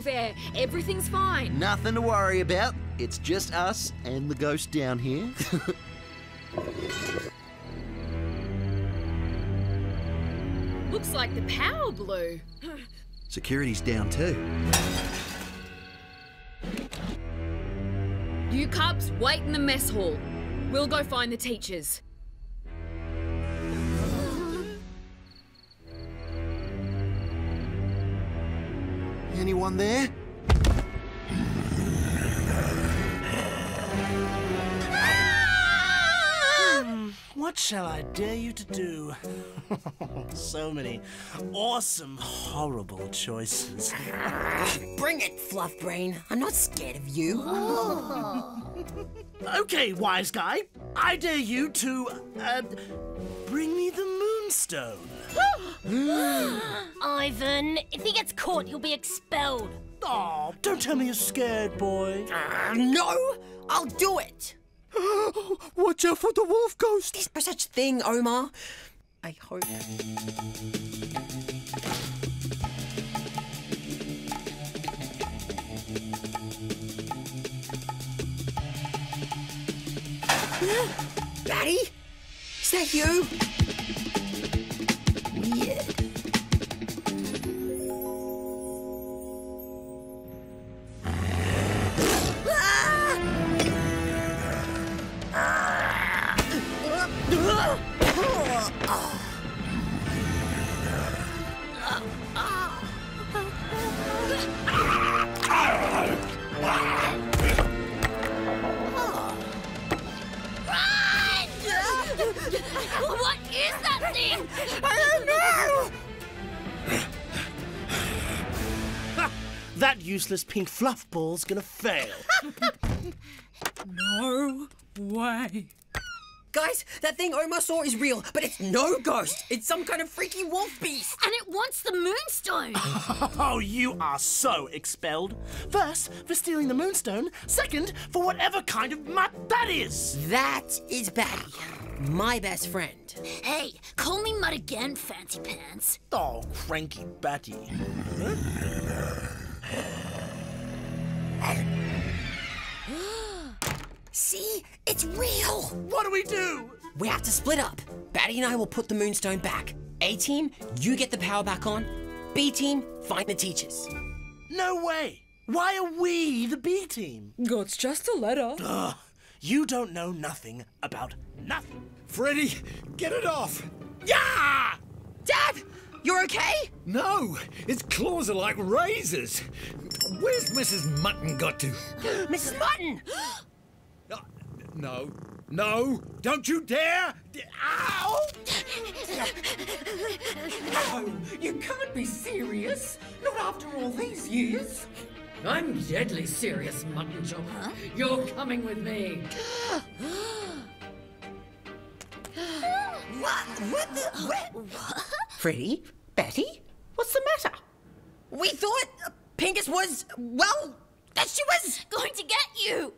with air. Everything's fine. Nothing to worry about. It's just us and the ghost down here. Looks like the power blew. Security's down too. You cubs, wait in the mess hall. We'll go find the teachers. Anyone there? What shall I dare you to do? So many awesome, horrible choices. Bring it, Fluff Brain. I'm not scared of you. Okay, wise guy. I dare you to, bring me the moonstone. Ivan, if he gets caught, he'll be expelled. Oh, don't tell me you're scared, boy. No, I'll do it. Watch out for the wolf ghost. There's no such thing, Omar. I hope. Daddy? Is that you? Weird. What is that thing? I don't know! That useless pink fluff ball's gonna fail. No way. Guys, that thing Omar saw is real, but it's no ghost. It's some kind of freaky wolf beast. And it wants the moonstone. Oh, you are so expelled. First, for stealing the moonstone. Second, for whatever kind of mutt that is. That is Batty, my best friend. Hey, call me Mud again, Fancy Pants. Oh, cranky Batty. See? It's real! What do we do? We have to split up. Batty and I will put the moonstone back. A team, you get the power back on. B team, find the teachers. No way. Why are we the B team? It's just a letter. Ugh, you don't know nothing about nothing. Freddy, get it off! Yeah! Dad! You're okay? No, its claws are like razors. Where's Mrs. Mutton got to? Mrs. Mutton! No, don't you dare! Ow! No, you can't be serious. Not after all these years. I'm deadly serious, Mutton Chop. Huh? You're coming with me. What? Freddy? Batty? What's the matter? We thought Pinkus was, well, that she was Going to get you.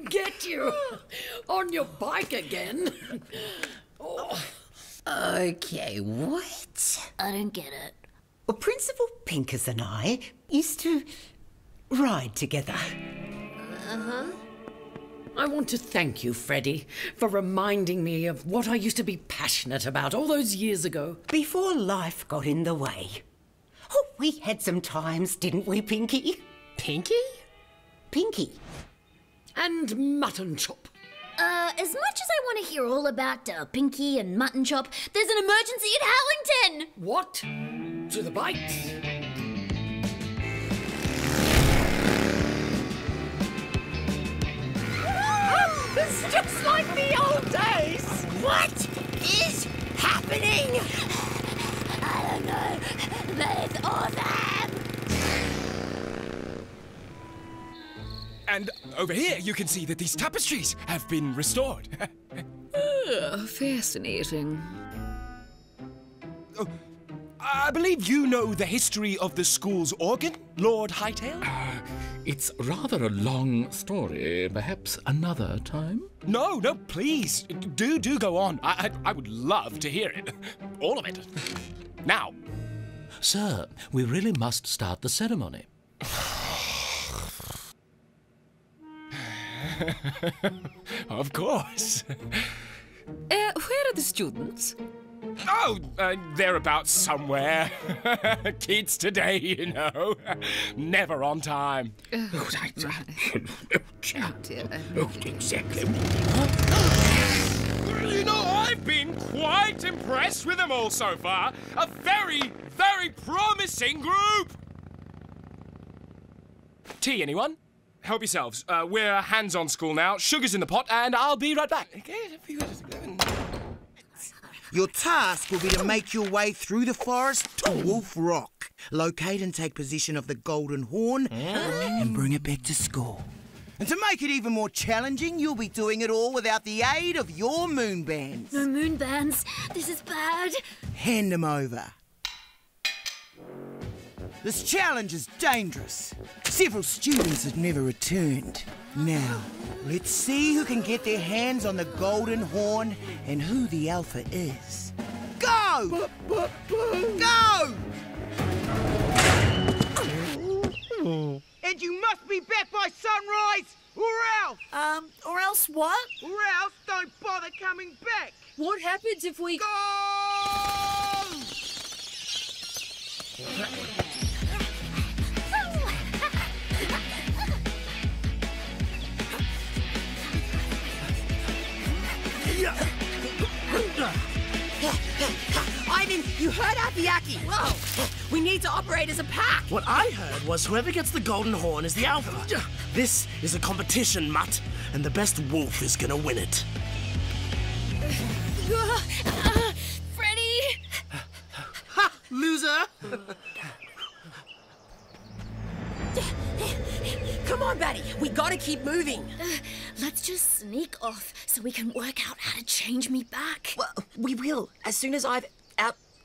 Get you on your bike again. Oh. Okay, what? I don't get it. Well, Principal Pinkus and I used to ride together. I want to thank you, Freddy, for reminding me of what I used to be passionate about all those years ago. Before life got in the way. Oh, we had some times, didn't we, Pinky? Pinky? Pinky. And Mutton Chop. As much as I want to hear all about Pinky and Mutton Chop, there's an emergency at Howlington! What? To the bike? It's just like the old days! What is happening? I don't know, but it's awesome! And over here, you can see that these tapestries have been restored. Fascinating. Oh, I believe you know the history of the school's organ, Lord Hightail? It's rather a long story. Perhaps another time? No, please. Do go on. I would love to hear it. All of it. Now. Sir, we really must start the ceremony. Of course. Where are the students? Oh, they're about somewhere. Kids today, you know. Never on time. Exactly. You know, I've been quite impressed with them all so far. A very, very promising group. Tea, anyone? Help yourselves. We're hands-on school now. Sugar's in the pot, and I'll be right back. Your task will be to make your way through the forest to Wolf Rock. Locate and take possession of the golden horn and bring it back to school. And to make it even more challenging, you'll be doing it all without the aid of your moon bands. No moon bands. This is bad. Hand them over. This challenge is dangerous. Several students have never returned. Now, let's see who can get their hands on the golden horn and who the alpha is. Go! Go! And you must be back by sunrise, Or else what? or else don't bother coming back. What happens if we... Go! Ivan, you heard Apiaki. Whoa. We need to operate as a pack. What I heard was whoever gets the golden horn is the alpha. This is a competition, Mutt, and the best wolf is gonna win it. Freddy! Ha! Loser! Come on, Betty. We gotta keep moving. Let's just sneak off so we can work out how to change me back. Well, we will, as soon as I've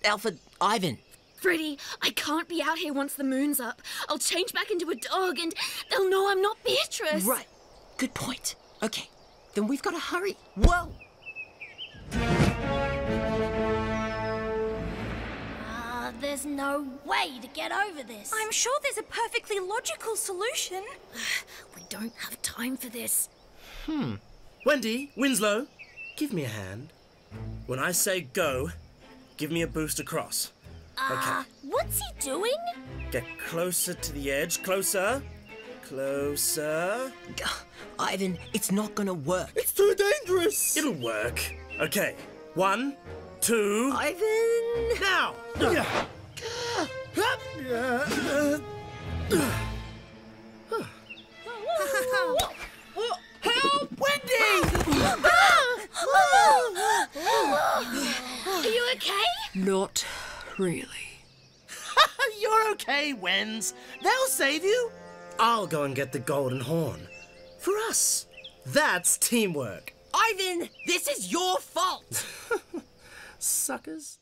Alpha Ivan. Freddy, I can't be out here once the moon's up. I'll change back into a dog and they'll know I'm not Beatrice. Right. Good point. Okay, then we've got to hurry. Whoa! There's no way to get over this. I'm sure there's a perfectly logical solution. We don't have time for this. Wendy, Winslow, give me a hand. When I say go, give me a boost across. Okay. What's he doing? Get closer to the edge. Closer. Closer. Ivan, it's not gonna work. It's too dangerous. It'll work. Okay. 1, 2. Ivan! Now! Help! Wendy! Are you okay? Not really. You're okay, Wens. They'll save you. I'll go and get the golden horn. For us. That's teamwork. Ivan, this is your fault! Suckers.